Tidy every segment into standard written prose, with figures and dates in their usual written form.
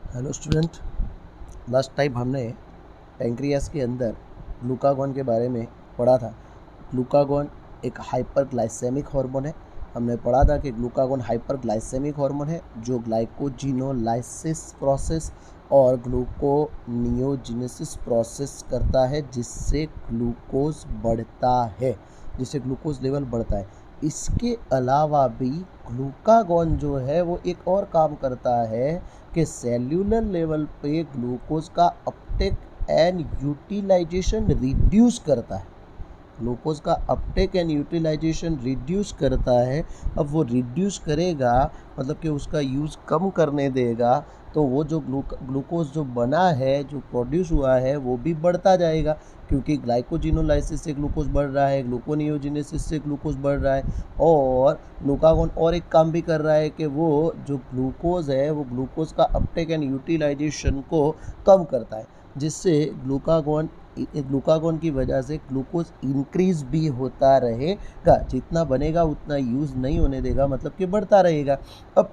Hello student. Last time हमने pancreas के अंदर ग्लूकागॉन के बारे में पढ़ा था। ग्लूकागॉन एक हाइपरग्लाइसेमिक हार्मोन है। हमने पढ़ा था कि ग्लूकागॉन हाइपरग्लाइसेमिक हार्मोन है जो ग्लाइकोजिनोलाइसिस प्रोसेस और ग्लूकोनियोजेनेसिस प्रोसेस करता है, जिससे ग्लूकोज लेवल बढ़ता है। इसके अलावा भी ग्लूकागॉन जो है वो एक और काम करता है कि सेल्यूलर लेवल पे ग्लूकोज का अपटेक एंड यूटिलाइजेशन रिड्यूस करता है। ग्लूकोज का अपटेक एंड यूटिलाइजेशन रिड्यूस करता है। अब वो रिड्यूस करेगा मतलब कि उसका यूज़ कम करने देगा, तो वो जो ग्लूकोज जो बना है, जो प्रोड्यूस हुआ है, वो भी बढ़ता जाएगा, क्योंकि ग्लाइकोजिनोलाइसिस से ग्लूकोज बढ़ रहा है, ग्लूकोनियोजेनेसिस से ग्लूकोज बढ़ रहा है। और ग्लूकागॉन और एक काम भी कर रहा है कि वो जो ग्लूकोज है वो ग्लूकोज का अपटेक एंड यूटिलाइजेशन को कम करता है, जिससे ग्लूकागॉन की वजह से ग्लूकोज इंक्रीज भी होता रहेगा। जितना बनेगा उतना यूज़ नहीं होने देगा, मतलब कि बढ़ता रहेगा। अब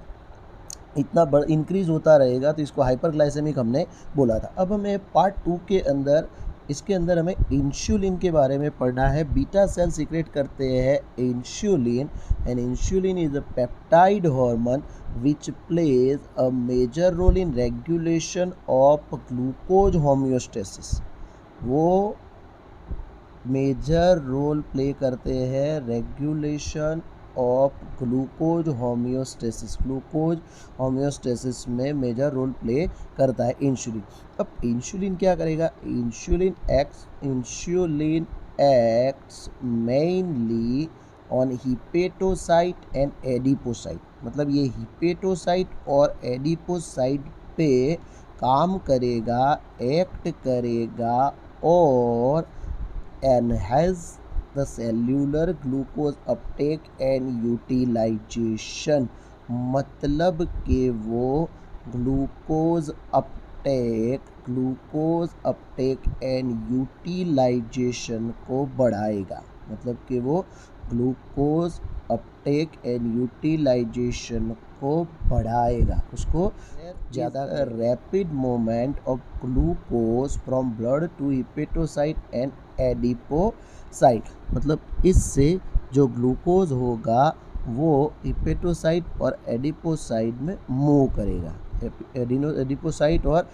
इतना इंक्रीज होता रहेगा तो इसको हाइपरग्लाइसेमिक हमने बोला था। अब हमें पार्ट 2 के अंदर इसके अंदर हमें इंसुलिन के बारे में पढ़ना है। बीटा सेल सीक्रेट करते हैं insulin, and insulin is a peptide hormone which plays a major role in regulation of glucose homeostasis। वो मेजर रोल प्ले करते हैं रेगुलेशन ऑफ ग्लूकोज होम्योस्टेसिस में मेजर रोल प्ले करता है इंसुलिन। अब insulin क्या करेगा? Insulin acts mainly on hepatocyte and adipocyte. मतलब ये हिपेटोसाइट और एडिपोसाइट पे काम करेगा, एक्ट करेगा और enhance the cellular glucose uptake and utilization। मतलब कि वो ग्लूकोज अपटेक एंड यूटिलाइजेशन को बढ़ाएगा। मतलब कि वो ग्लूकोज अपटेक एंड यूटिलाइजेशन को बढ़ाएगा, उसको ज़्यादा rapid movement of glucose from blood to hepatocyte and adipocyte. मतलब इससे जो ग्लूकोज होगा वो हिपेटोसाइट और एडिपोसाइट में मूव करेगा। एडिपोसाइट और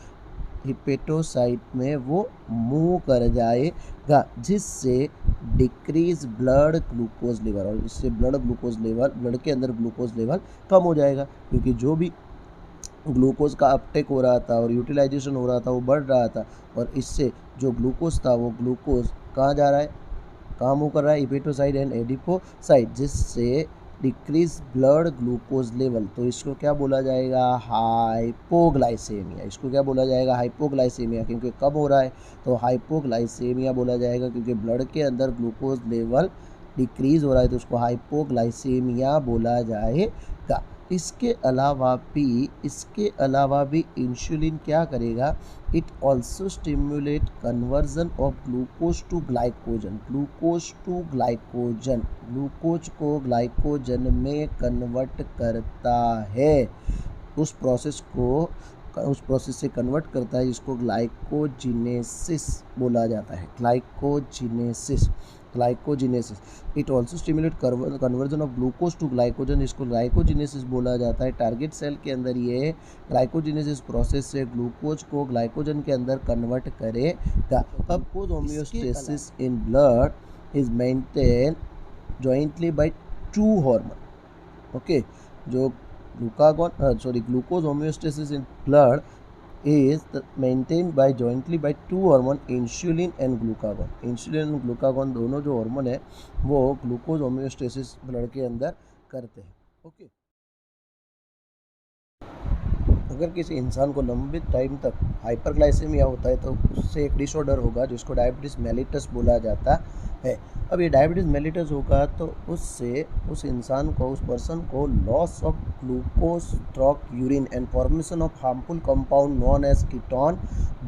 हिपेटोसाइट में वो मूव कर जाएगा, जिससे डिक्रीज ब्लड ग्लूकोज लेवल, और इससे ब्लड के अंदर ग्लूकोज लेवल कम हो जाएगा, क्योंकि जो भी ग्लूकोज का अपटेक हो रहा था और यूटिलाइजेशन हो रहा था वो बढ़ रहा था, और इससे जो ग्लूकोज था वो ग्लूकोज कहाँ जा रहा है, कहाँ मूव कर रहा है? हिपेटोसाइट एंड एडिपोसाइट, जिससे डिक्रीज ब्लड ग्लूकोज लेवल। तो इसको क्या बोला जाएगा? हाइपोग्लाइसेमिया। इसको क्या बोला जाएगा? हाइपोग्लाइसेमिया। क्योंकि कब हो रहा है तो हाइपोग्लाइसेमिया बोला जाएगा, क्योंकि ब्लड के अंदर ग्लूकोज लेवल डिक्रीज हो रहा है, तो उसको हाइपोग्लाइसेमिया बोला जाएगा। इसके अलावा भी इंसुलिन क्या करेगा? It also stimulate conversion of glucose to glycogen. Glucose को ग्लाइकोजन में कन्वर्ट करता है। उस प्रोसेस से कन्वर्ट करता है, जिसको ग्लाइकोजिनेसिस बोला जाता है। Glycogenesis. It also stimulate conversion of glucose to glycogen, इसको ग्लाइकोजिनेसिस बोला जाता है। टारगेट सेल के अंदर ये ग्लाइकोजिनेसिस प्रोसेस से ग्लूकोज को ग्लाइकोजन के अंदर कन्वर्ट करेगा। अब homeostasis in blood is maintain jointly by two hormone. Okay, जो glucose homeostasis in blood is maintained by jointly by two hormone, insulin and glucagon। Insulin और ग्लूकागॉन दोनों जो हार्मोन है वो ग्लूकोज होम्योस्टेसिस ब्लड के अंदर करते हैं। ओके, अगर किसी इंसान को लंबे टाइम तक हाइपरग्लाइसेमिया होता है तो उससे एक डिसऑर्डर होगा जिसको डायबिटीज़ मेलिटस बोला जाता है। अब ये डायबिटीज़ मेलिटस होगा तो उससे उस इंसान को, उस पर्सन को loss of glucose through urine and formation of harmful compound known as ketone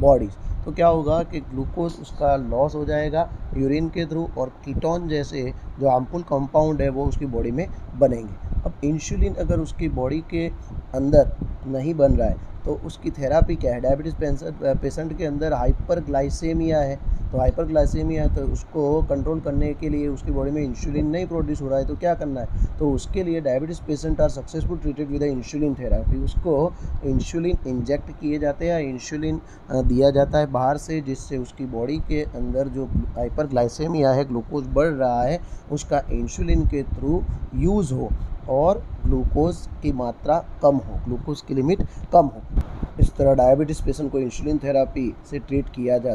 bodies. तो क्या होगा कि ग्लूकोज उसका लॉस हो जाएगा यूरिन के थ्रू, और कीटोन जैसे जो हार्मफुल कंपाउंड है वो उसकी बॉडी में बनेंगे। अब इंसुलिन अगर उसकी बॉडी के अंदर नहीं बन रहा है तो उसकी थेरापी क्या है, डायबिटीज़ पेशेंट के अंदर हाइपरग्लाइसेमिया है, तो हाइपरग्लाइसेमिया है तो उसको कंट्रोल करने के लिए उसकी बॉडी में इंसुलिन नहीं प्रोड्यूस हो रहा है, तो क्या करना है, तो उसके लिए diabetes patient are successful treated with insulin therapy. उसको इंसुलिन इंजेक्ट किए जाते हैं, इंसुलिन दिया जाता है बाहर से, जिससे उसकी बॉडी के अंदर जो हाइपरग्लाइसेमिया है, ग्लूकोज बढ़ रहा है, उसका इंसुलिन के थ्रू यूज़ हो और ग्लूकोज की मात्रा कम हो, ग्लूकोज की लिमिट कम हो। इस तरह डायबिटीज़ पेशेंट को इंसुलिन थेरापी से ट्रीट किया जाता है।